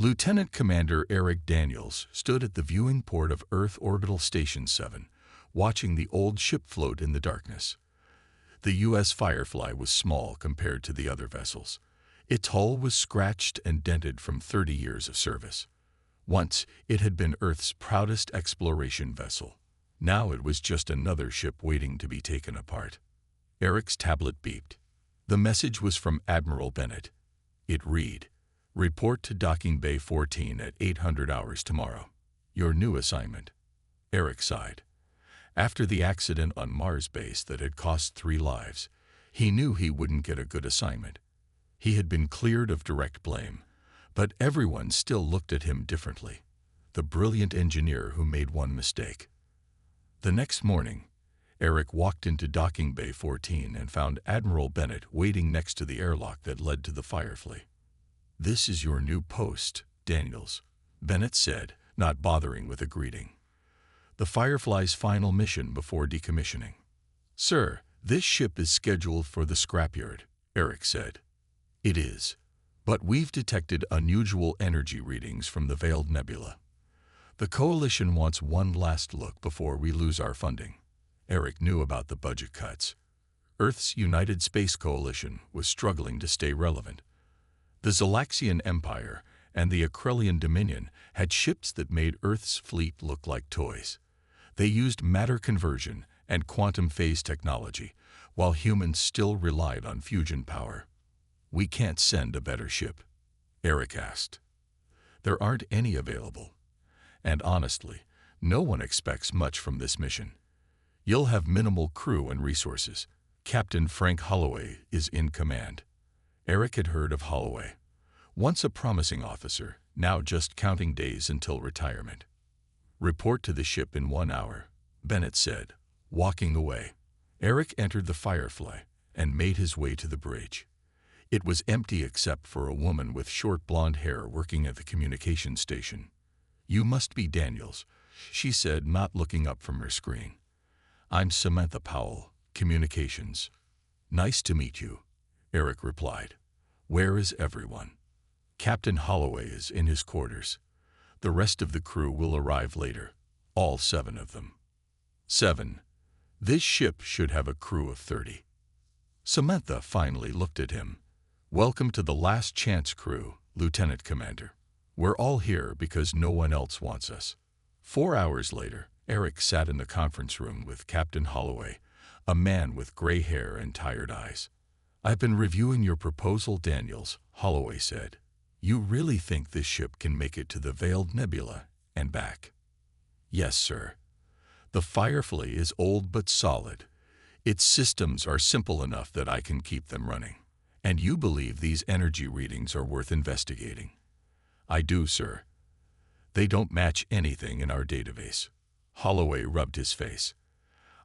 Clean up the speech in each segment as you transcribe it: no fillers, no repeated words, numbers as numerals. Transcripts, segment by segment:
Lieutenant Commander Eric Daniels stood at the viewing port of Earth Orbital Station 7, watching the old ship float in the darkness. The U.S. Firefly was small compared to the other vessels. Its hull was scratched and dented from 30 years of service. Once, it had been Earth's proudest exploration vessel. Now it was just another ship waiting to be taken apart. Eric's tablet beeped. The message was from Admiral Bennett. It read, "Report to Docking Bay 14 at 800 hours tomorrow. Your new assignment." Eric sighed. After the accident on Mars base that had cost 3 lives, he knew he wouldn't get a good assignment. He had been cleared of direct blame, but everyone still looked at him differently. The brilliant engineer who made one mistake. The next morning, Eric walked into Docking Bay 14 and found Admiral Bennett waiting next to the airlock that led to the Firefly. "This is your new post, Daniels," Bennett said, not bothering with a greeting. "The Firefly's final mission before decommissioning." "Sir, this ship is scheduled for the scrapyard," Eric said. "It is, but we've detected unusual energy readings from the Veiled Nebula. The Coalition wants one last look before we lose our funding." Eric knew about the budget cuts. Earth's United Space Coalition was struggling to stay relevant. The Zalaxian Empire and the Acrelian Dominion had ships that made Earth's fleet look like toys. They used matter conversion and quantum phase technology, while humans still relied on fusion power. "We can't send a better ship?" Eric asked. "There aren't any available. And honestly, no one expects much from this mission. You'll have minimal crew and resources. Captain Frank Holloway is in command." Eric had heard of Holloway. Once a promising officer, now just counting days until retirement. "Report to the ship in 1 hour," Bennett said, walking away. Eric entered the Firefly and made his way to the bridge. It was empty except for a woman with short blonde hair working at the communication station. "You must be Daniels," she said, not looking up from her screen. "I'm Samantha Powell, Communications." "Nice to meet you," Eric replied. "Where is everyone?" "Captain Holloway is in his quarters. The rest of the crew will arrive later, all 7 of them." 7. This ship should have a crew of 30. Samantha finally looked at him. "Welcome to the Last Chance crew, Lieutenant Commander. We're all here because no one else wants us." 4 hours later, Eric sat in the conference room with Captain Holloway, a man with gray hair and tired eyes. "I've been reviewing your proposal, Daniels," Holloway said. "You really think this ship can make it to the Veiled Nebula and back?" "Yes, sir. The Firefly is old but solid. Its systems are simple enough that I can keep them running. And you believe these energy readings are worth investigating?" "I do, sir. They don't match anything in our database." Holloway rubbed his face.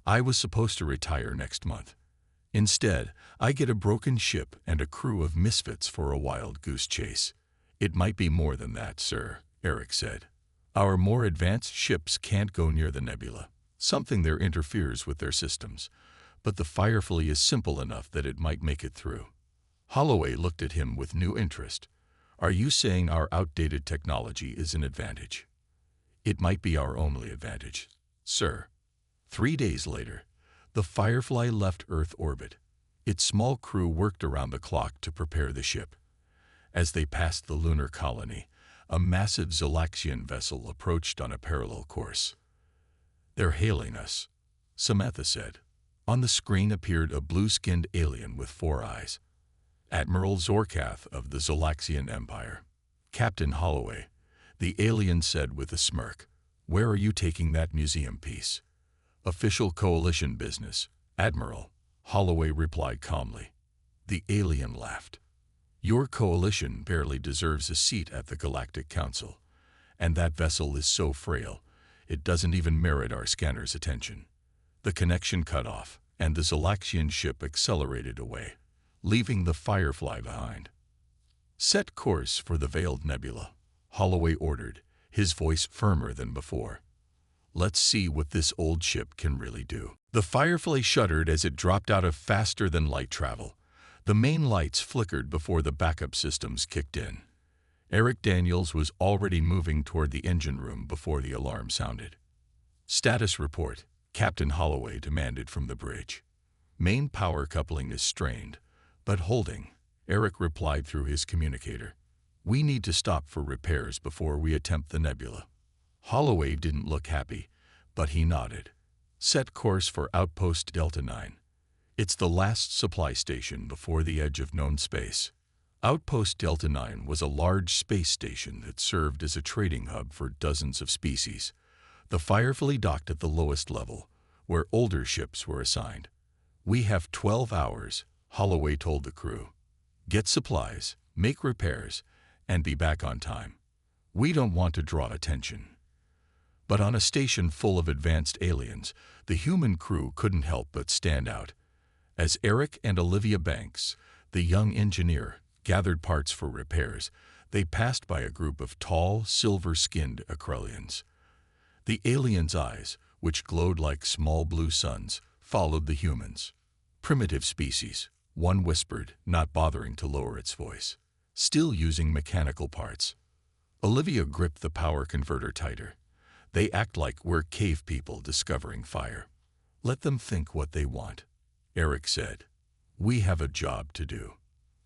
"I was supposed to retire next month. Instead, I get a broken ship and a crew of misfits for a wild goose chase." "It might be more than that, sir," Eric said. "Our more advanced ships can't go near the nebula. Something there interferes with their systems. But the Firefly is simple enough that it might make it through." Holloway looked at him with new interest. "Are you saying our outdated technology is an advantage?" "It might be our only advantage, sir." 3 days later, the Firefly left Earth orbit. Its small crew worked around the clock to prepare the ship. As they passed the lunar colony, a massive Zalaxian vessel approached on a parallel course. "They're hailing us," Samantha said. On the screen appeared a blue-skinned alien with 4 eyes. "Admiral Zorkath of the Zalaxian Empire." "Captain Holloway," the alien said with a smirk. "Where are you taking that museum piece?" "Official Coalition business, Admiral," Holloway replied calmly. The alien laughed. "Your Coalition barely deserves a seat at the Galactic Council, and that vessel is so frail, it doesn't even merit our scanner's attention." The connection cut off, and the Zalaxian ship accelerated away, leaving the Firefly behind. "Set course for the Veiled Nebula," Holloway ordered, his voice firmer than before. "Let's see what this old ship can really do." The Firefly shuddered as it dropped out of faster-than-light travel. The main lights flickered before the backup systems kicked in. Eric Daniels was already moving toward the engine room before the alarm sounded. "Status report," Captain Holloway demanded from the bridge. "Main power coupling is strained, but holding," Eric replied through his communicator. "We need to stop for repairs before we attempt the nebula." Holloway didn't look happy, but he nodded. "Set course for Outpost Delta 9. It's the last supply station before the edge of known space." Outpost Delta 9 was a large space station that served as a trading hub for dozens of species. The Firefly docked at the lowest level, where older ships were assigned. "We have 12 hours, Holloway told the crew. "Get supplies, make repairs, and be back on time. We don't want to draw attention." But on a station full of advanced aliens, the human crew couldn't help but stand out. As Eric and Olivia Banks, the young engineer, gathered parts for repairs, they passed by a group of tall, silver-skinned Acrelians. The aliens' eyes, which glowed like small blue suns, followed the humans. "Primitive species," one whispered, not bothering to lower its voice. "Still using mechanical parts." Olivia gripped the power converter tighter. "They act like we're cave people discovering fire." "Let them think what they want," Eric said. "We have a job to do."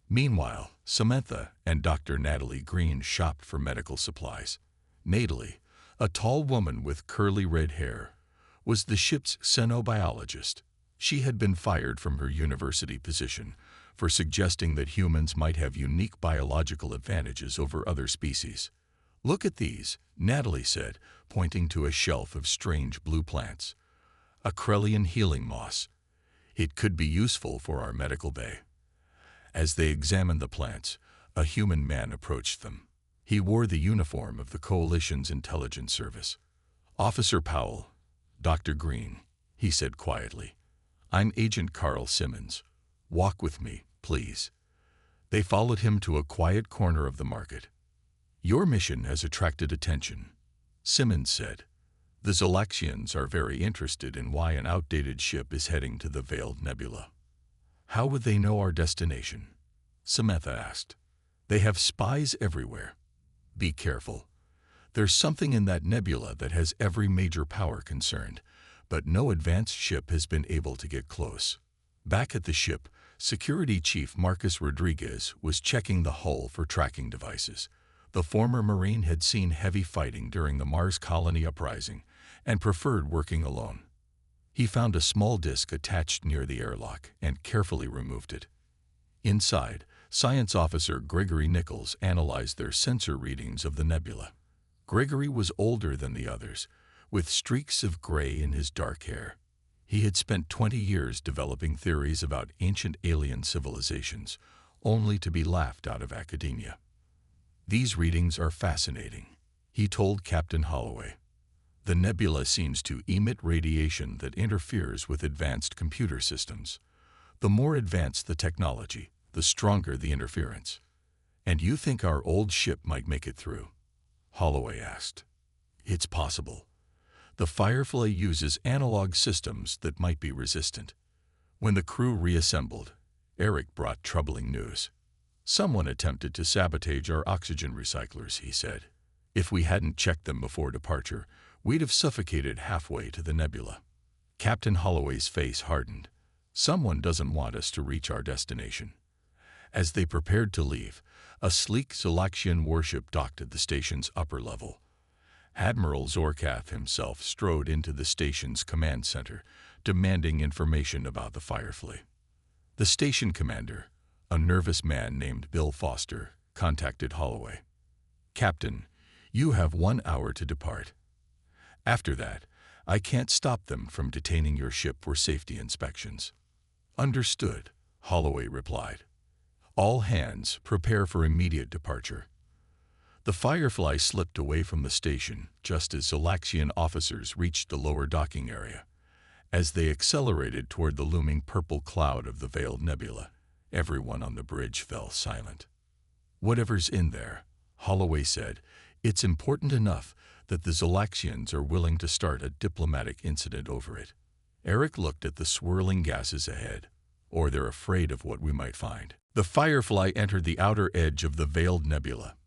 Meanwhile, Samantha and Dr. Natalie Green shopped for medical supplies. Natalie, a tall woman with curly red hair, was the ship's xenobiologist. She had been fired from her university position for suggesting that humans might have unique biological advantages over other species. "Look at these," Natalie said, pointing to a shelf of strange blue plants. "Acrelian healing moss. It could be useful for our medical bay." As they examined the plants, a human man approached them. He wore the uniform of the Coalition's intelligence service. "Officer Powell, Dr. Green," he said quietly. "I'm Agent Carl Simmons. Walk with me, please." They followed him to a quiet corner of the market. "Your mission has attracted attention," Simmons said. "The Zolaxians are very interested in why an outdated ship is heading to the Veiled Nebula." "How would they know our destination?" Samantha asked. "They have spies everywhere. Be careful. There's something in that nebula that has every major power concerned, but no advanced ship has been able to get close." Back at the ship, Security Chief Marcus Rodriguez was checking the hull for tracking devices. The former Marine had seen heavy fighting during the Mars Colony uprising and preferred working alone. He found a small disk attached near the airlock and carefully removed it. Inside, Science Officer Gregory Nichols analyzed their sensor readings of the nebula. Gregory was older than the others, with streaks of gray in his dark hair. He had spent 20 years developing theories about ancient alien civilizations, only to be laughed out of academia. "These readings are fascinating," he told Captain Holloway. "The nebula seems to emit radiation that interferes with advanced computer systems. The more advanced the technology, the stronger the interference." "And you think our old ship might make it through?" Holloway asked. "It's possible. The Firefly uses analog systems that might be resistant." When the crew reassembled, Eric brought troubling news. "Someone attempted to sabotage our oxygen recyclers," he said. "If we hadn't checked them before departure, we'd have suffocated halfway to the nebula." Captain Holloway's face hardened. "Someone doesn't want us to reach our destination." As they prepared to leave, a sleek Zolaxian warship docked at the station's upper level. Admiral Zorkath himself strode into the station's command center, demanding information about the Firefly. The station commander, a nervous man named Bill Foster, contacted Holloway. "Captain, you have 1 hour to depart. After that, I can't stop them from detaining your ship for safety inspections." "Understood," Holloway replied. "All hands prepare for immediate departure." The Firefly slipped away from the station just as Zolaxian officers reached the lower docking area. As they accelerated toward the looming purple cloud of the Veiled Nebula, everyone on the bridge fell silent. "Whatever's in there," Holloway said, "it's important enough that the Zolaxians are willing to start a diplomatic incident over it." Eric looked at the swirling gases ahead. "Or they're afraid of what we might find." The Firefly entered the outer edge of the Veiled Nebula.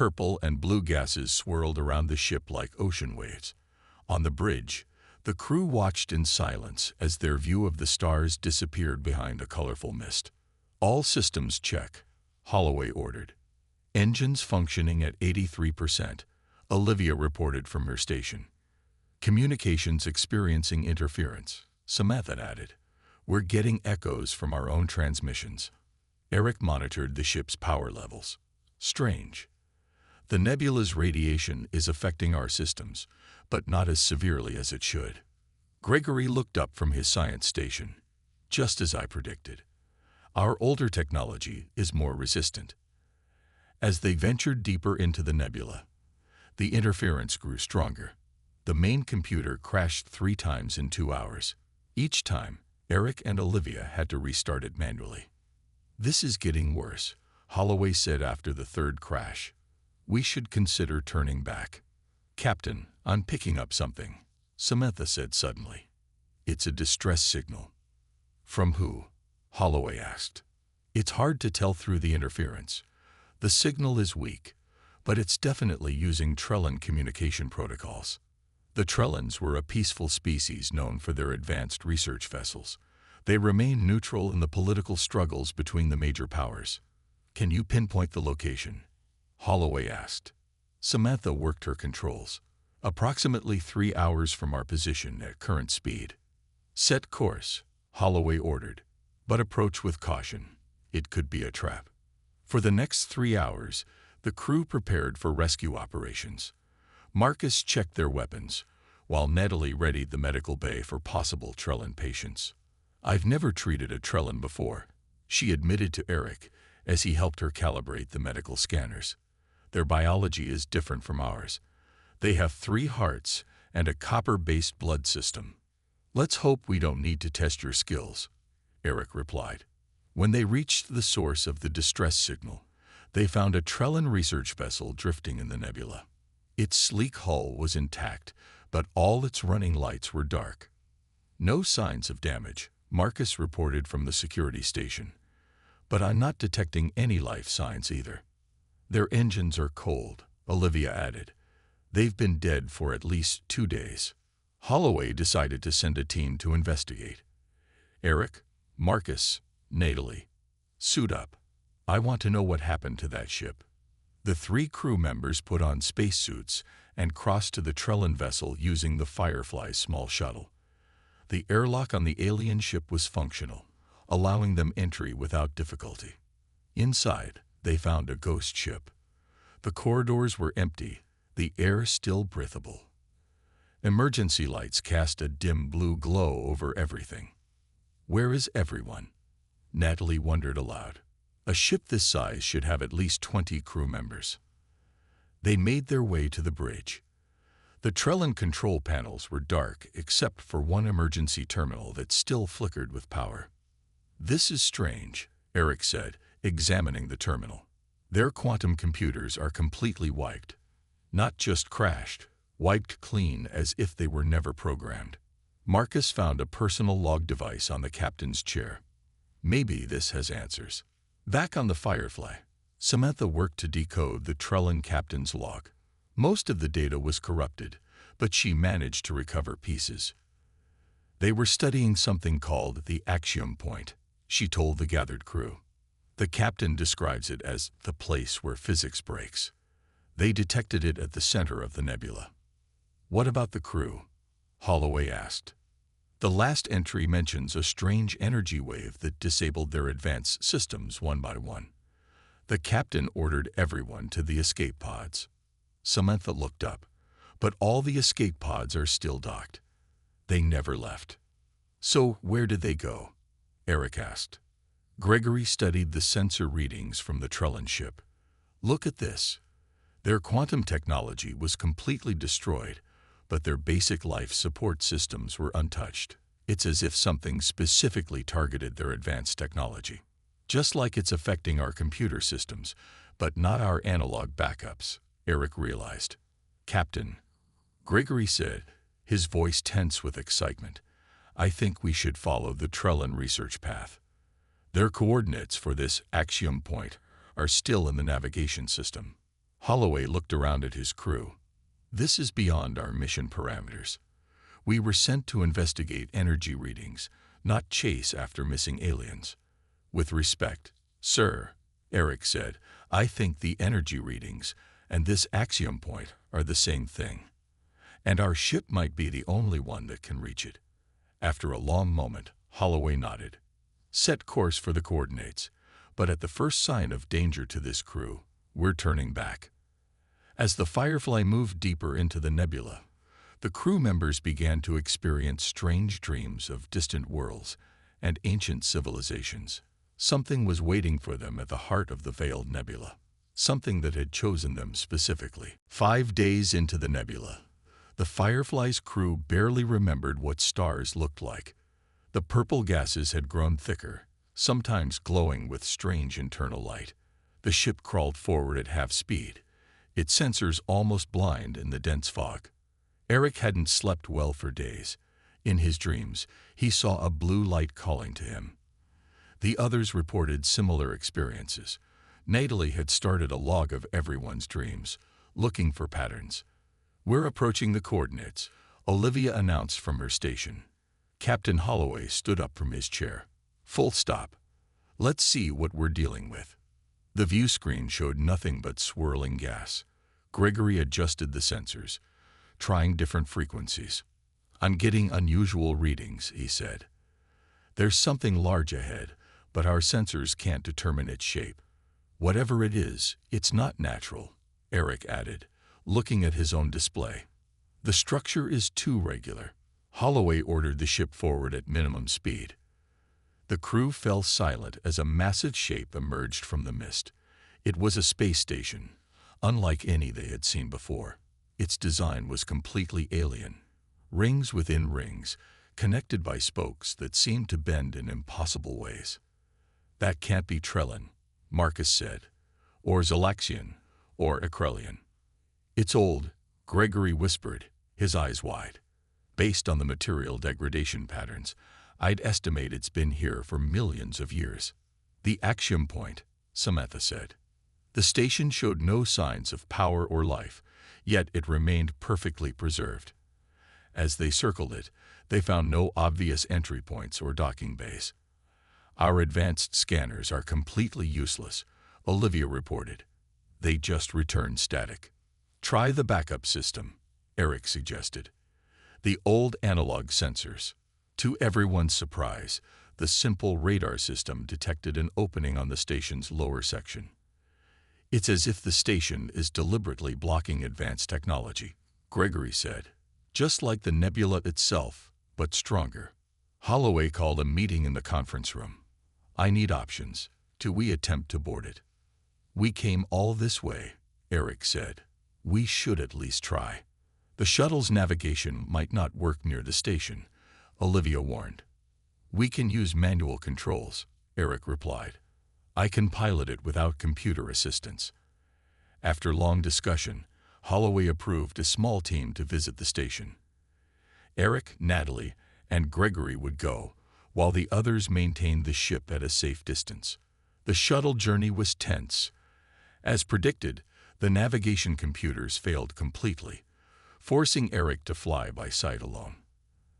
Purple and blue gases swirled around the ship like ocean waves. On the bridge, the crew watched in silence as their view of the stars disappeared behind a colorful mist. "All systems check," Holloway ordered. "Engines functioning at 83%, Olivia reported from her station. "Communications experiencing interference," Samantha added. "We're getting echoes from our own transmissions." Eric monitored the ship's power levels. "Strange. The nebula's radiation is affecting our systems, but not as severely as it should." Gregory looked up from his science station. "Just as I predicted. Our older technology is more resistant." As they ventured deeper into the nebula, the interference grew stronger. The main computer crashed 3 times in 2 hours. Each time, Eric and Olivia had to restart it manually. "This is getting worse," Holloway said after the 3rd crash. "We should consider turning back." "Captain, I'm picking up something," Samantha said suddenly. "It's a distress signal." "From who?" Holloway asked. "It's hard to tell through the interference. The signal is weak, but it's definitely using Trellan communication protocols." The Trellans were a peaceful species known for their advanced research vessels. They remained neutral in the political struggles between the major powers. "Can you pinpoint the location?" Holloway asked. Samantha worked her controls. "Approximately 3 hours from our position at current speed." "Set course," Holloway ordered, "but approach with caution. It could be a trap." For the next 3 hours, the crew prepared for rescue operations. Marcus checked their weapons, while Natalie readied the medical bay for possible Trellan patients. "I've never treated a Trellan before," she admitted to Eric as he helped her calibrate the medical scanners. "Their biology is different from ours. They have 3 hearts and a copper-based blood system." "Let's hope we don't need to test your skills," Eric replied. When they reached the source of the distress signal, they found a Trellan research vessel drifting in the nebula. Its sleek hull was intact, but all its running lights were dark. "No signs of damage," Marcus reported from the security station. "But I'm not detecting any life signs either." "Their engines are cold," Olivia added. "They've been dead for at least 2 days." Holloway decided to send a team to investigate. "Eric, Marcus, Natalie, suit up. I want to know what happened to that ship." The 3 crew members put on spacesuits and crossed to the Trellan vessel using the Firefly's small shuttle. The airlock on the alien ship was functional, allowing them entry without difficulty. Inside, they found a ghost ship. The corridors were empty, the air still breathable. Emergency lights cast a dim blue glow over everything. "Where is everyone?" Natalie wondered aloud. A ship this size should have at least 20 crew members. They made their way to the bridge. The Trellan control panels were dark except for one emergency terminal that still flickered with power. "This is strange," Eric said, examining the terminal. "Their quantum computers are completely wiped. Not just crashed, wiped clean as if they were never programmed." Marcus found a personal log device on the captain's chair. "Maybe this has answers." Back on the Firefly, Samantha worked to decode the Trellan captain's log. Most of the data was corrupted, but she managed to recover pieces. They were studying something called the axiom point, she told the gathered crew. The captain describes it as the place where physics breaks. They detected it at the center of the nebula. "What about the crew?" Holloway asked. "The last entry mentions a strange energy wave that disabled their advanced systems one by one. The captain ordered everyone to the escape pods." Samantha looked up. "But all the escape pods are still docked. They never left." "So where did they go?" Eric asked. Gregory studied the sensor readings from the Trellan ship. "Look at this. Their quantum technology was completely destroyed, but their basic life support systems were untouched. It's as if something specifically targeted their advanced technology. Just like it's affecting our computer systems, but not our analog backups," Eric realized. "Captain," Gregory said, his voice tense with excitement, "I think we should follow the Trellan research path. Their coordinates for this axiom point are still in the navigation system." Holloway looked around at his crew. This is beyond our mission parameters. We were sent to investigate energy readings, not chase after missing aliens. With respect, sir, Eric said, I think the energy readings and this axiom point are the same thing. And our ship might be the only one that can reach it. After a long moment, Holloway nodded. Set course for the coordinates, but at the first sign of danger to this crew, we're turning back. As the Firefly moved deeper into the nebula, the crew members began to experience strange dreams of distant worlds and ancient civilizations. Something was waiting for them at the heart of the veiled nebula, something that had chosen them specifically. 5 days into the nebula, the Firefly's crew barely remembered what stars looked like. The purple gases had grown thicker, sometimes glowing with strange internal light. The ship crawled forward at half speed, its sensors almost blind in the dense fog. Eric hadn't slept well for days. In his dreams, he saw a blue light calling to him. The others reported similar experiences. Natalie had started a log of everyone's dreams, looking for patterns. We're approaching the coordinates, Olivia announced from her station. Captain Holloway stood up from his chair. Full stop. Let's see what we're dealing with. The view screen showed nothing but swirling gas. Gregory adjusted the sensors, trying different frequencies. I'm getting unusual readings, he said. There's something large ahead, but our sensors can't determine its shape. Whatever it is, it's not natural, Eric added, looking at his own display. The structure is too regular. Holloway ordered the ship forward at minimum speed. The crew fell silent as a massive shape emerged from the mist. It was a space station, unlike any they had seen before. Its design was completely alien. Rings within rings, connected by spokes that seemed to bend in impossible ways. That can't be Trellin, Marcus said, or Zalaxian, or Acrelian. It's old, Gregory whispered, his eyes wide. Based on the material degradation patterns, I'd estimate it's been here for millions of years. The axiom point, Samantha said. The station showed no signs of power or life, yet it remained perfectly preserved. As they circled it, they found no obvious entry points or docking bays. Our advanced scanners are completely useless, Olivia reported. They just return static. Try the backup system, Eric suggested. The old analog sensors. To everyone's surprise, the simple radar system detected an opening on the station's lower section. It's as if the station is deliberately blocking advanced technology, Gregory said. Just like the nebula itself, but stronger. Holloway called a meeting in the conference room. I need options. Do we attempt to board it? We came all this way, Eric said. We should at least try. The shuttle's navigation might not work near the station, Olivia warned. We can use manual controls, Eric replied. I can pilot it without computer assistance. After long discussion, Holloway approved a small team to visit the station. Eric, Natalie, and Gregory would go, while the others maintained the ship at a safe distance. The shuttle journey was tense. As predicted, the navigation computers failed completely, forcing Eric to fly by sight alone.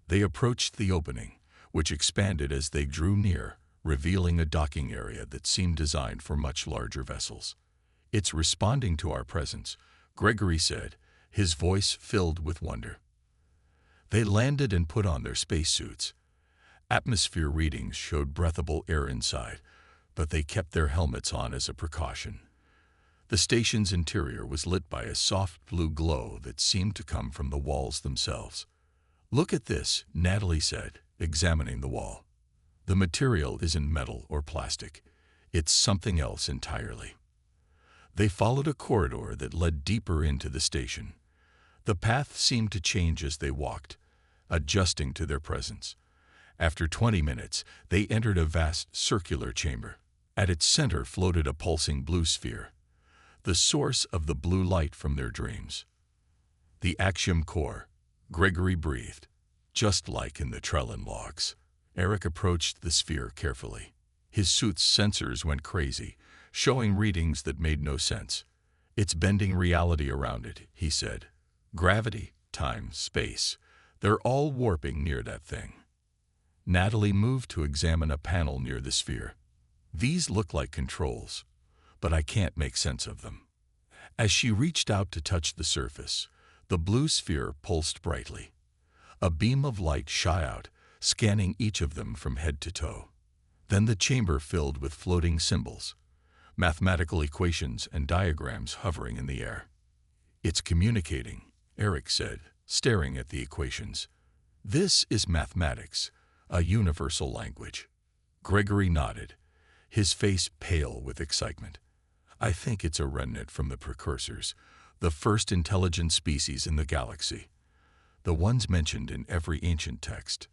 They approached the opening, which expanded as they drew near, revealing a docking area that seemed designed for much larger vessels. It's responding to our presence, Gregory said, his voice filled with wonder. They landed and put on their spacesuits. Atmosphere readings showed breathable air inside, but they kept their helmets on as a precaution. The station's interior was lit by a soft blue glow that seemed to come from the walls themselves. Look at this, Natalie said, examining the wall. The material isn't metal or plastic. It's something else entirely. They followed a corridor that led deeper into the station. The path seemed to change as they walked, adjusting to their presence. After 20 minutes, they entered a vast circular chamber. At its center floated a pulsing blue sphere, the source of the blue light from their dreams. The axiom core, Gregory breathed, just like in the Trellin logs. Eric approached the sphere carefully. His suit's sensors went crazy, showing readings that made no sense. It's bending reality around it, he said. Gravity, time, space. They're all warping near that thing. Natalie moved to examine a panel near the sphere. These look like controls, but I can't make sense of them. As she reached out to touch the surface, the blue sphere pulsed brightly. A beam of light shot out, scanning each of them from head to toe. Then the chamber filled with floating symbols, mathematical equations and diagrams hovering in the air. It's communicating, Eric said, staring at the equations. This is mathematics, a universal language. Gregory nodded, his face pale with excitement. I think it's a remnant from the precursors, the first intelligent species in the galaxy, the ones mentioned in every ancient text.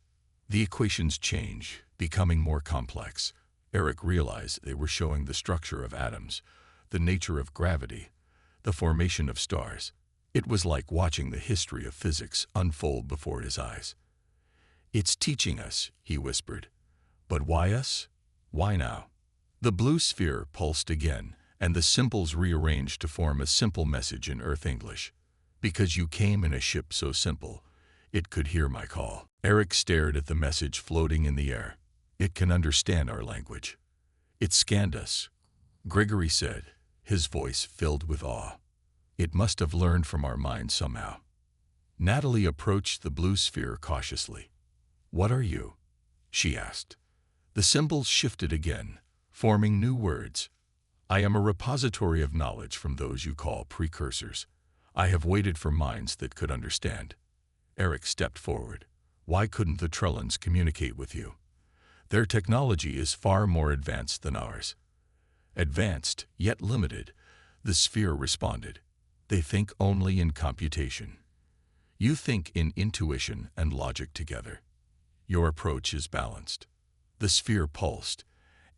The equations change, becoming more complex. Eric realized they were showing the structure of atoms, the nature of gravity, the formation of stars. It was like watching the history of physics unfold before his eyes. It's teaching us, he whispered. But why us? Why now? The blue sphere pulsed again, and the symbols rearranged to form a simple message in Earth English. Because you came in a ship so simple, it could hear my call. Eric stared at the message floating in the air. It can understand our language. It scanned us, Gregory said, his voice filled with awe. It must have learned from our minds somehow. Natalie approached the blue sphere cautiously. What are you? She asked. The symbols shifted again, forming new words. I am a repository of knowledge from those you call precursors. I have waited for minds that could understand. Eric stepped forward. Why couldn't the Trellans communicate with you? Their technology is far more advanced than ours. Advanced, yet limited, the sphere responded. They think only in computation. You think in intuition and logic together. Your approach is balanced. The sphere pulsed,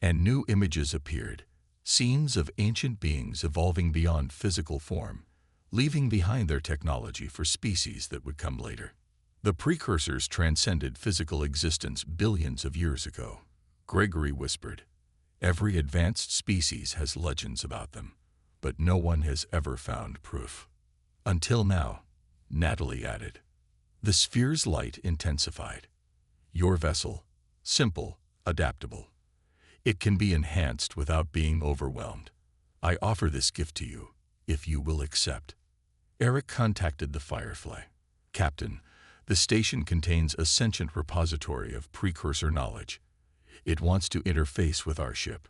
and new images appeared, scenes of ancient beings evolving beyond physical form, leaving behind their technology for species that would come later. The precursors transcended physical existence billions of years ago, Gregory whispered. Every advanced species has legends about them, but no one has ever found proof. Until now, Natalie added. The sphere's light intensified. Your vessel, simple, adaptable. It can be enhanced without being overwhelmed. I offer this gift to you, if you will accept. Eric contacted the Firefly. Captain, the station contains a sentient repository of precursor knowledge. It wants to interface with our ship.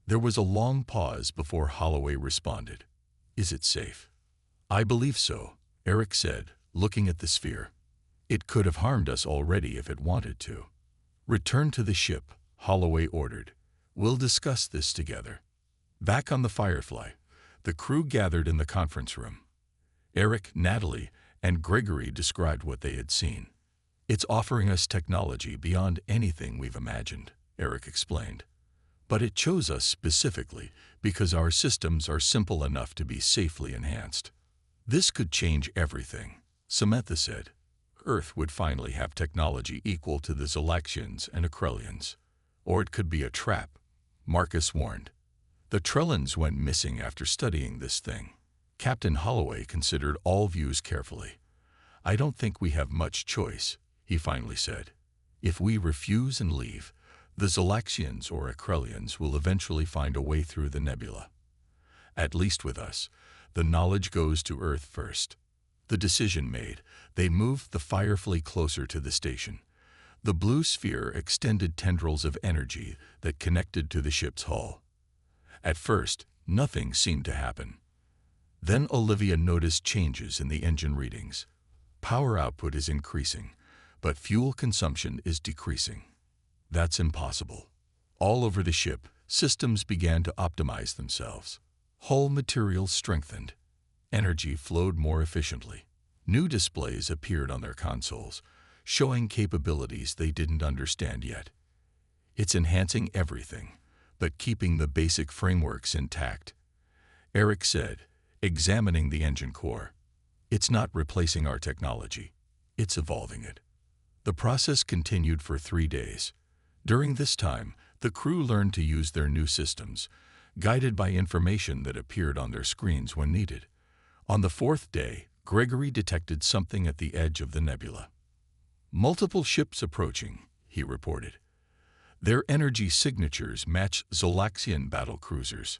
There was a long pause before Holloway responded. Is it safe? I believe so, Eric said, looking at the sphere. It could have harmed us already if it wanted to. Return to the ship, Holloway ordered. We'll discuss this together. Back on the Firefly, the crew gathered in the conference room. Eric, Natalie, and Gregory described what they had seen. It's offering us technology beyond anything we've imagined, Eric explained. But it chose us specifically because our systems are simple enough to be safely enhanced. This could change everything, Samantha said. Earth would finally have technology equal to the Zelaxians and Akrelians. Or it could be a trap, Marcus warned. The Trellans went missing after studying this thing. Captain Holloway considered all views carefully. I don't think we have much choice, he finally said. If we refuse and leave, the Zelaxians or Akrelians will eventually find a way through the nebula. At least with us, the knowledge goes to Earth first. The decision made, they moved the Firefly closer to the station. The blue sphere extended tendrils of energy that connected to the ship's hull. At first, nothing seemed to happen. Then Olivia noticed changes in the engine readings. Power output is increasing, but fuel consumption is decreasing. That's impossible. All over the ship, systems began to optimize themselves. Hull materials strengthened. Energy flowed more efficiently. New displays appeared on their consoles, showing capabilities they didn't understand yet. It's enhancing everything, but keeping the basic frameworks intact, Eric said, examining the engine core. It's not replacing our technology. It's evolving it. The process continued for 3 days. During this time, the crew learned to use their new systems, guided by information that appeared on their screens when needed. On the fourth day, Gregory detected something at the edge of the nebula. "Multiple ships approaching," he reported. Their energy signatures match Zolaxian battle cruisers.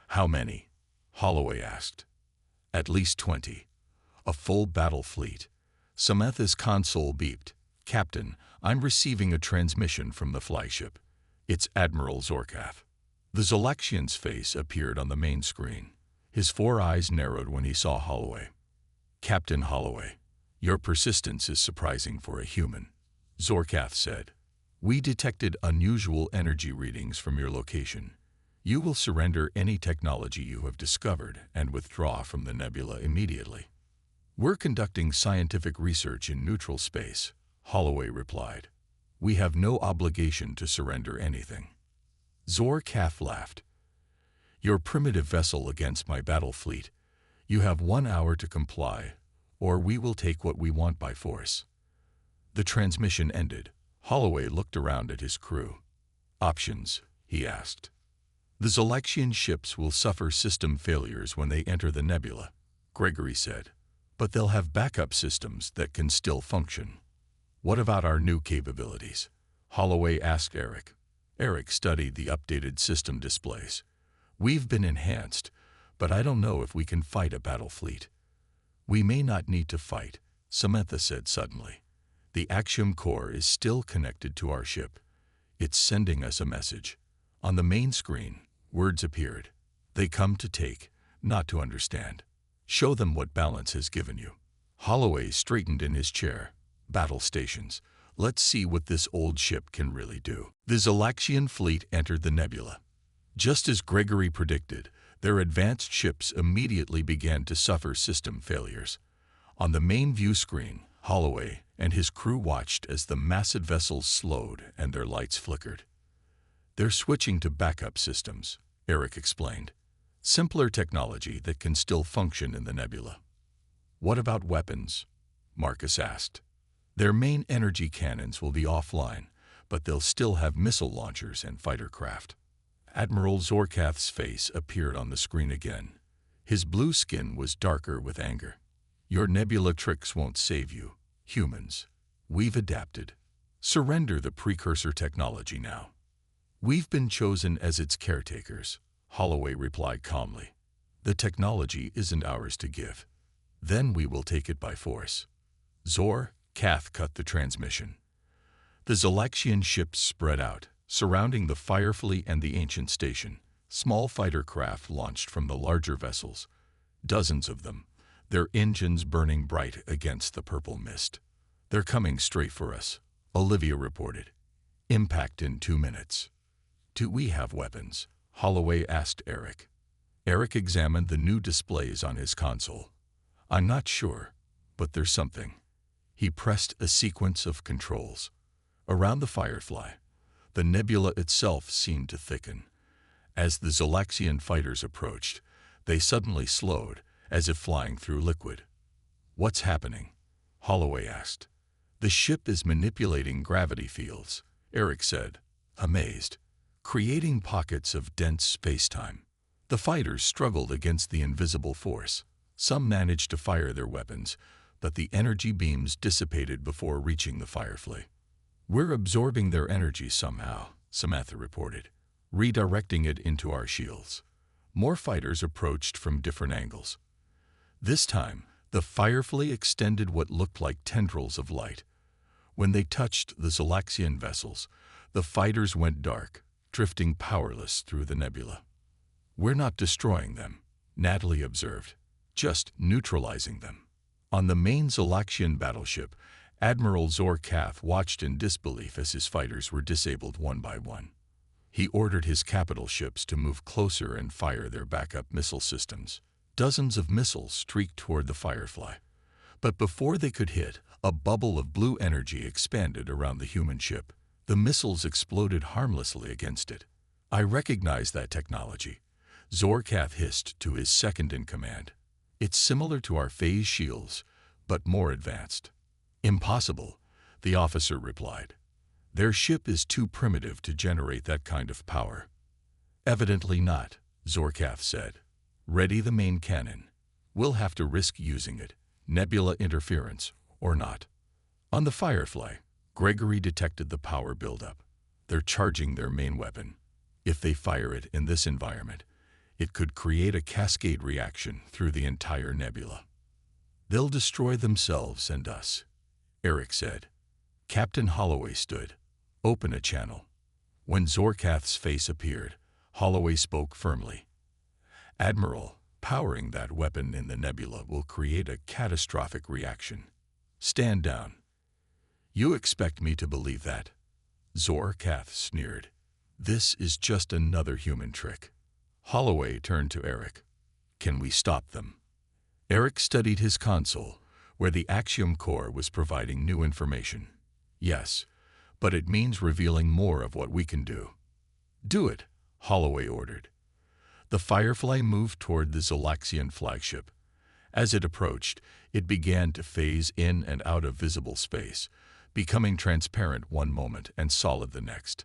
"How many?" Holloway asked. "At least 20. A full battle fleet." Samantha's console beeped. "Captain, I'm receiving a transmission from the flagship. It's Admiral Zorkath." The Zolaxian's face appeared on the main screen. His 4 eyes narrowed when he saw Holloway. "Captain Holloway, your persistence is surprising for a human," Zorkath said. "We detected unusual energy readings from your location. You will surrender any technology you have discovered and withdraw from the nebula immediately." "We're conducting scientific research in neutral space," Holloway replied. "We have no obligation to surrender anything." Zorkath laughed. "Your primitive vessel against my battle fleet. You have 1 hour to comply, or we will take what we want by force." The transmission ended. Holloway looked around at his crew. "Options?" he asked. "The Zolaxian ships will suffer system failures when they enter the nebula," Gregory said. "But they'll have backup systems that can still function." "What about our new capabilities?" Holloway asked Eric. Eric studied the updated system displays. "We've been enhanced, but I don't know if we can fight a battle fleet." "We may not need to fight," Samantha said suddenly. "The Axiom core is still connected to our ship. It's sending us a message." On the main screen, words appeared. "They come to take, not to understand. Show them what balance has given you." Holloway straightened in his chair. "Battle stations. Let's see what this old ship can really do." The Zolaxian fleet entered the nebula. Just as Gregory predicted, their advanced ships immediately began to suffer system failures. On the main view screen, Holloway and his crew watched as the massive vessels slowed and their lights flickered. "They're switching to backup systems," Eric explained. "Simpler technology that can still function in the nebula." "What about weapons?" Marcus asked. "Their main energy cannons will be offline, but they'll still have missile launchers and fighter craft." Admiral Zorkath's face appeared on the screen again. His blue skin was darker with anger. "Your nebula tricks won't save you, humans. We've adapted. Surrender the precursor technology now." "We've been chosen as its caretakers," Holloway replied calmly. "The technology isn't ours to give. Then we will take it by force." Zorkath cut the transmission. The Zolaxian ships spread out, surrounding the Firefly and the ancient station. Small fighter craft launched from the larger vessels. Dozens of them, their engines burning bright against the purple mist. "They're coming straight for us," Olivia reported. "Impact in 2 minutes." "Do we have weapons?" Holloway asked Eric. Eric examined the new displays on his console. "I'm not sure, but there's something." He pressed a sequence of controls. Around the Firefly, the nebula itself seemed to thicken. As the Zolaxian fighters approached, they suddenly slowed, as if flying through liquid. "What's happening?" Holloway asked. "The ship is manipulating gravity fields," Eric said, amazed, "creating pockets of dense space-time." The fighters struggled against the invisible force. Some managed to fire their weapons, but the energy beams dissipated before reaching the Firefly. "We're absorbing their energy somehow," Samantha reported, redirecting it into our shields. More fighters approached from different angles. This time, the Firefly extended what looked like tendrils of light. When they touched the Zolaxian vessels, the fighters went dark, drifting powerless through the nebula. "We're not destroying them," Natalie observed, "just neutralizing them." On the main Zolaxian battleship, Admiral Zorkath watched in disbelief as his fighters were disabled one by one. He ordered his capital ships to move closer and fire their backup missile systems. Dozens of missiles streaked toward the Firefly. But before they could hit, a bubble of blue energy expanded around the human ship. The missiles exploded harmlessly against it. "I recognize that technology," Zorkath hissed to his second-in-command. "It's similar to our phase shields, but more advanced." "Impossible," the officer replied. "Their ship is too primitive to generate that kind of power." "Evidently not," Zorkath said. Ready the main cannon. We'll have to risk using it, nebula interference or not. On the Firefly, Gregory detected the power buildup. They're charging their main weapon. If they fire it in this environment, it could create a cascade reaction through the entire nebula. They'll destroy themselves and us, Eric said. Captain Holloway stood. Open a channel. When Zorkath's face appeared, Holloway spoke firmly. Admiral, powering that weapon in the nebula will create a catastrophic reaction. Stand down. You expect me to believe that? Zorkath sneered. This is just another human trick. Holloway turned to Eric. Can we stop them? Eric studied his console, where the Axiom core was providing new information. Yes, but it means revealing more of what we can do. Do it, Holloway ordered. The Firefly moved toward the Zolaxian flagship. As it approached, it began to phase in and out of visible space, becoming transparent one moment and solid the next.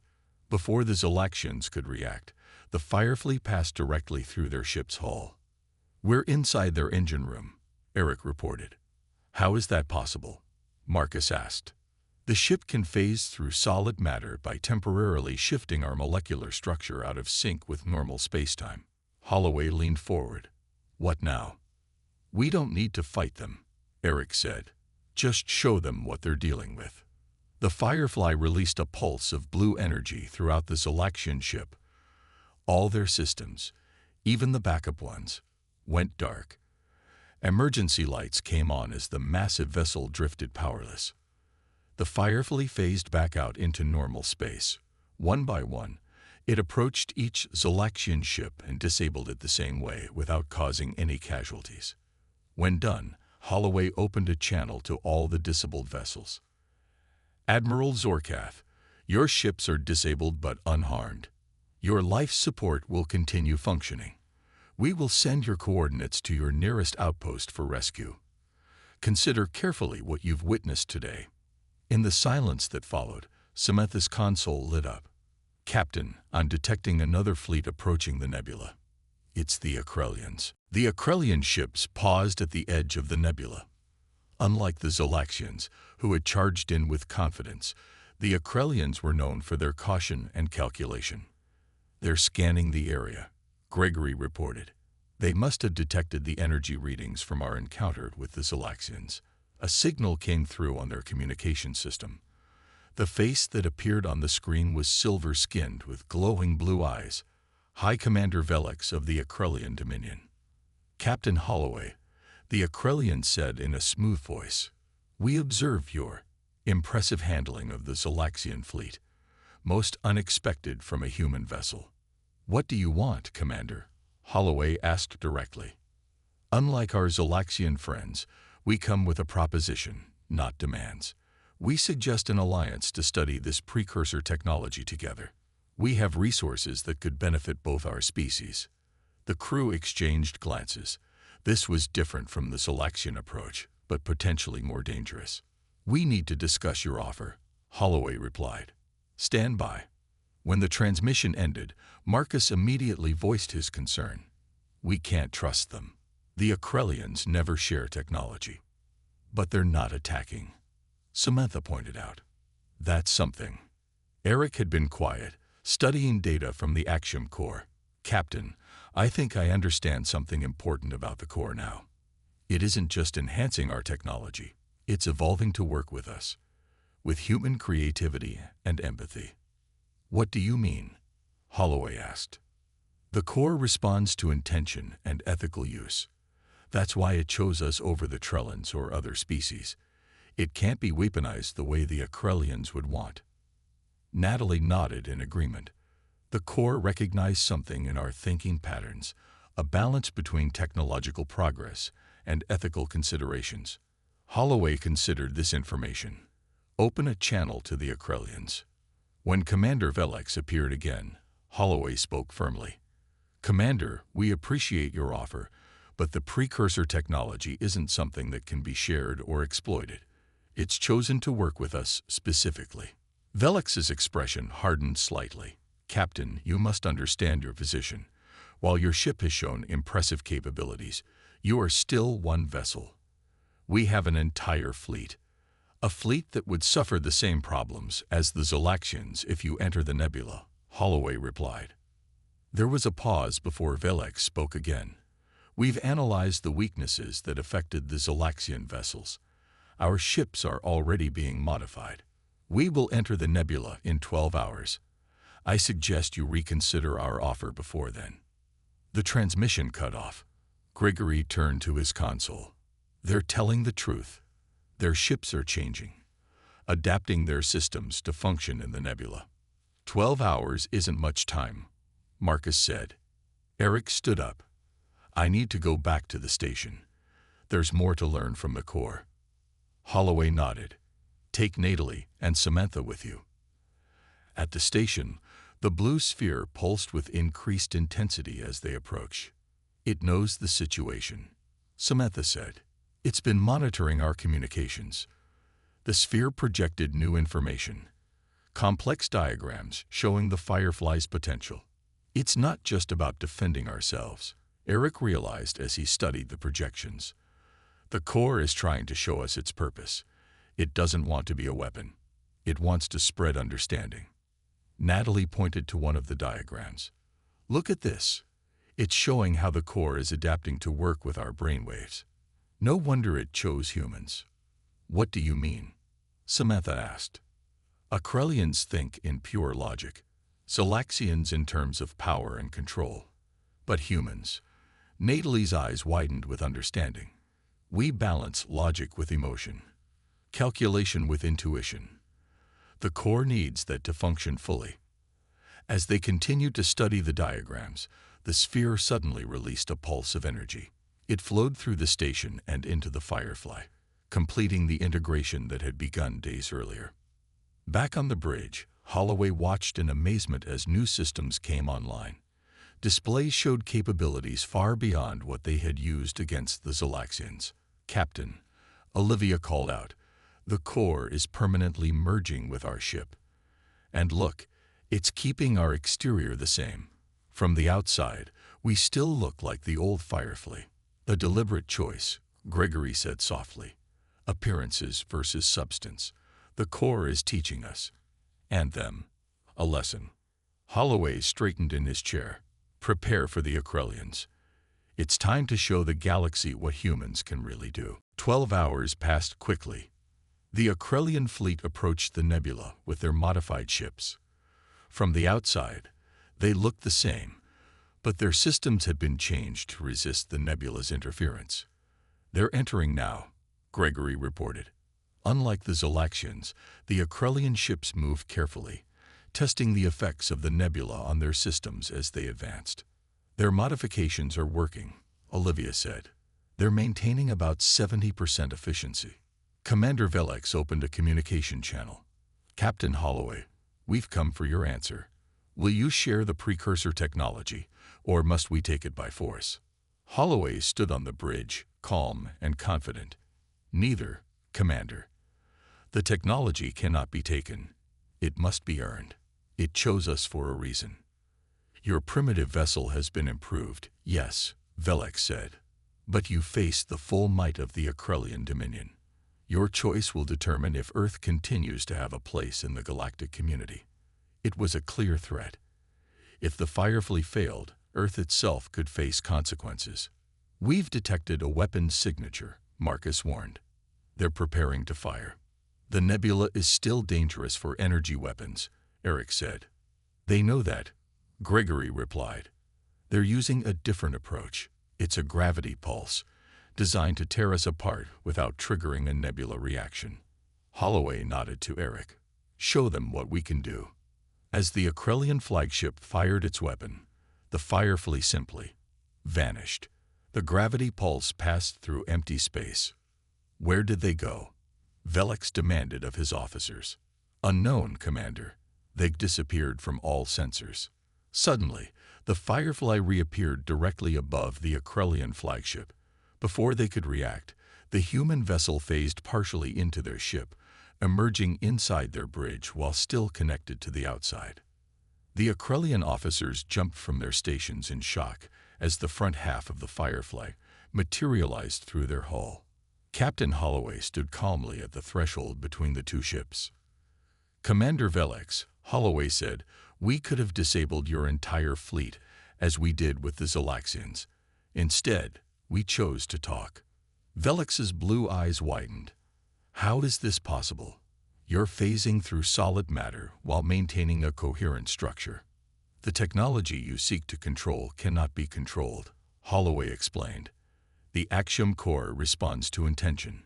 Before the Zolaxians could react, the Firefly passed directly through their ship's hull. We're inside their engine room, Eric reported. How is that possible? Marcus asked. The ship can phase through solid matter by temporarily shifting our molecular structure out of sync with normal spacetime. Holloway leaned forward. What now? We don't need to fight them, Eric said. Just show them what they're dealing with. The Firefly released a pulse of blue energy throughout the Zolaxian ship. All their systems, even the backup ones, went dark. Emergency lights came on as the massive vessel drifted powerless. The Firefly phased back out into normal space. One by one, it approached each Zolaxian ship and disabled it the same way without causing any casualties. When done, Holloway opened a channel to all the disabled vessels. Admiral Zorkath, your ships are disabled but unharmed. Your life support will continue functioning. We will send your coordinates to your nearest outpost for rescue. Consider carefully what you've witnessed today. In the silence that followed, Samantha's console lit up. Captain, I'm detecting another fleet approaching the nebula. It's the Akrelians. The Akrelian ships paused at the edge of the nebula. Unlike the Zolaxians, who had charged in with confidence, the Akrelians were known for their caution and calculation. They're scanning the area, Gregory reported. They must have detected the energy readings from our encounter with the Zolaxians. A signal came through on their communication system. The face that appeared on the screen was silver-skinned with glowing blue eyes. High Commander Velix of the Akrelian Dominion. Captain Holloway, the Akrelian said in a smooth voice, we observe your impressive handling of the Zolaxian fleet, most unexpected from a human vessel. What do you want, Commander? Holloway asked directly. Unlike our Zolaxian friends, we come with a proposition, not demands. We suggest an alliance to study this precursor technology together. We have resources that could benefit both our species. The crew exchanged glances. This was different from the Zolaxian approach, but potentially more dangerous. We need to discuss your offer, Holloway replied. Stand by. When the transmission ended, Marcus immediately voiced his concern. We can't trust them. The Akrelians never share technology. But they're not attacking, Samantha pointed out. That's something. Eric had been quiet, studying data from the Axiom core. Captain, I think I understand something important about the core now. It isn't just enhancing our technology, it's evolving to work with us, with human creativity and empathy. What do you mean? Holloway asked. The core responds to intention and ethical use. That's why it chose us over the Trellans or other species. It can't be weaponized the way the Akrelians would want. Natalie nodded in agreement. The core recognized something in our thinking patterns, a balance between technological progress and ethical considerations. Holloway considered this information. Open a channel to the Akrelians. When Commander Velix appeared again, Holloway spoke firmly. Commander, we appreciate your offer, but the precursor technology isn't something that can be shared or exploited. It's chosen to work with us specifically. Velix's expression hardened slightly. Captain, you must understand your position. While your ship has shown impressive capabilities, you are still one vessel. We have an entire fleet. A fleet that would suffer the same problems as the Zolaxians if you enter the nebula, Holloway replied. There was a pause before Velek spoke again. We've analyzed the weaknesses that affected the Zolaxian vessels. Our ships are already being modified. We will enter the nebula in 12 hours. I suggest you reconsider our offer before then. The transmission cut off. Gregory turned to his console. They're telling the truth. Their ships are changing, adapting their systems to function in the nebula. 12 hours isn't much time, Marcus said. Eric stood up. I need to go back to the station. There's more to learn from the core. Holloway nodded. Take Natalie and Samantha with you. At the station, the blue sphere pulsed with increased intensity as they approached. It knows the situation, Samantha said. It's been monitoring our communications. The sphere projected new information, complex diagrams showing the Firefly's potential. It's not just about defending ourselves, Eric realized as he studied the projections. The core is trying to show us its purpose. It doesn't want to be a weapon. It wants to spread understanding. Natalie pointed to one of the diagrams. Look at this. It's showing how the core is adapting to work with our brainwaves. No wonder it chose humans. What do you mean? Samantha asked. Akrelians think in pure logic, Zolaxians in terms of power and control. But humans, Natalie's eyes widened with understanding. We balance logic with emotion, calculation with intuition. The core needs that to function fully. As they continued to study the diagrams, the sphere suddenly released a pulse of energy. It flowed through the station and into the Firefly, completing the integration that had begun days earlier. Back on the bridge, Holloway watched in amazement as new systems came online. Displays showed capabilities far beyond what they had used against the Zolaxians. Captain, Olivia called out, the core is permanently merging with our ship. And look, it's keeping our exterior the same. From the outside, we still look like the old Firefly. A deliberate choice, Gregory said softly. Appearances versus substance. The core is teaching us, and them, a lesson. Holloway straightened in his chair. Prepare for the Akrelians. It's time to show the galaxy what humans can really do. 12 hours passed quickly. The Akrelian fleet approached the nebula with their modified ships. From the outside, they looked the same, but their systems had been changed to resist the nebula's interference. They're entering now, Gregory reported. Unlike the Zolaxians, the Akrelian ships moved carefully, testing the effects of the nebula on their systems as they advanced. Their modifications are working, Olivia said. They're maintaining about 70% efficiency. Commander Velek opened a communication channel. Captain Holloway, we've come for your answer. Will you share the precursor technology, or must we take it by force? Holloway stood on the bridge, calm and confident. Neither, Commander. The technology cannot be taken. It must be earned. It chose us for a reason. Your primitive vessel has been improved, yes, Velek said. But you face the full might of the Akrelian Dominion. Your choice will determine if Earth continues to have a place in the galactic community. It was a clear threat. If the Firefly failed, Earth itself could face consequences. We've detected a weapons signature, Marcus warned. They're preparing to fire. The nebula is still dangerous for energy weapons, Eric said. They know that, Gregory replied. They're using a different approach. It's a gravity pulse, designed to tear us apart without triggering a nebula reaction. Holloway nodded to Eric. Show them what we can do. As the Akrelian flagship fired its weapon, the Firefly simply vanished. The gravity pulse passed through empty space. Where did they go? Velek demanded of his officers. Unknown, Commander. They disappeared from all sensors. Suddenly, the Firefly reappeared directly above the Akrelian flagship. Before they could react, the human vessel phased partially into their ship, emerging inside their bridge while still connected to the outside. The Akrelian officers jumped from their stations in shock as the front half of the Firefly materialized through their hull. Captain Holloway stood calmly at the threshold between the two ships. "Commander Velix," Holloway said, "we could have disabled your entire fleet, as we did with the Zalaxians. Instead, we chose to talk." Velix's blue eyes widened. "How is this possible? You're phasing through solid matter while maintaining a coherent structure. The technology you seek to control cannot be controlled," Holloway explained. "The axiom core responds to intention.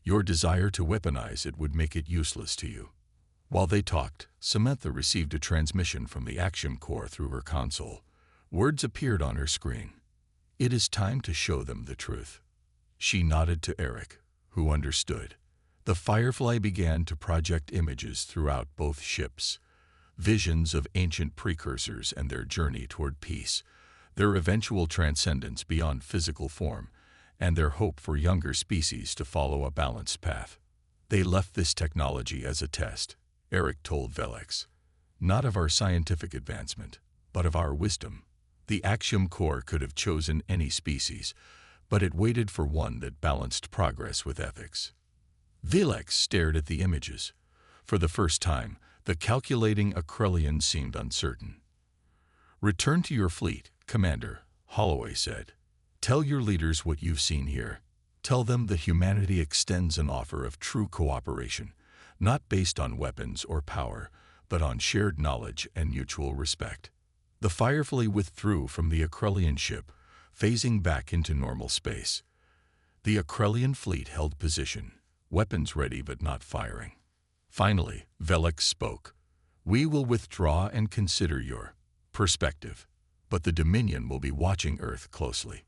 Your desire to weaponize it would make it useless to you." While they talked, Samantha received a transmission from the axiom core through her console. Words appeared on her screen. "It is time to show them the truth." She nodded to Eric, who understood. The Firefly began to project images throughout both ships, visions of ancient precursors and their journey toward peace, their eventual transcendence beyond physical form, and their hope for younger species to follow a balanced path. "They left this technology as a test," Eric told Velix. "Not of our scientific advancement, but of our wisdom. The axiom core could have chosen any species, but it waited for one that balanced progress with ethics." Velix stared at the images. For the first time, the calculating Akrelian seemed uncertain. "Return to your fleet, Commander," Holloway said. "Tell your leaders what you've seen here. Tell them that humanity extends an offer of true cooperation, not based on weapons or power, but on shared knowledge and mutual respect." The Firefly withdrew from the Akrelian ship, phasing back into normal space. The Akrelian fleet held position, weapons ready but not firing. Finally, Velix spoke. "We will withdraw and consider your perspective, but the Dominion will be watching Earth closely."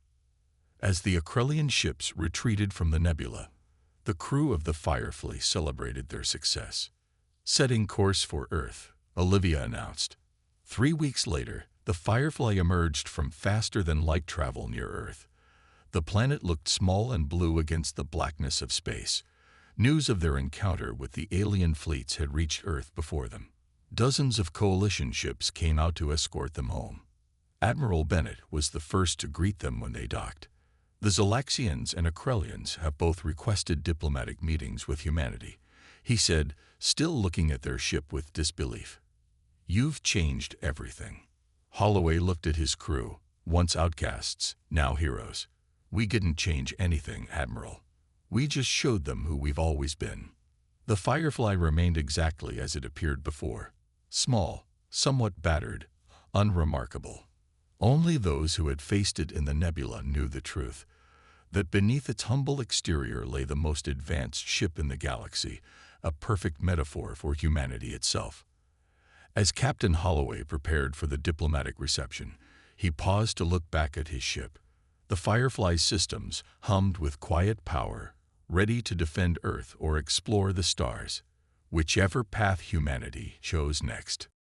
As the Akrelian ships retreated from the nebula, the crew of the Firefly celebrated their success. "Setting course for Earth," Olivia announced. 3 weeks later, the Firefly emerged from faster-than-light travel near Earth. The planet looked small and blue against the blackness of space. News of their encounter with the alien fleets had reached Earth before them. Dozens of coalition ships came out to escort them home. Admiral Bennett was the first to greet them when they docked. "The Zalaxians and Akrelians have both requested diplomatic meetings with humanity," he said, still looking at their ship with disbelief. "You've changed everything." Holloway looked at his crew, once outcasts, now heroes. "We didn't change anything, Admiral. We just showed them who we've always been." The Firefly remained exactly as it appeared before. Small, somewhat battered, unremarkable. Only those who had faced it in the nebula knew the truth, that beneath its humble exterior lay the most advanced ship in the galaxy, a perfect metaphor for humanity itself. As Captain Holloway prepared for the diplomatic reception, he paused to look back at his ship. The Firefly's systems hummed with quiet power, ready to defend Earth or explore the stars, whichever path humanity chose next.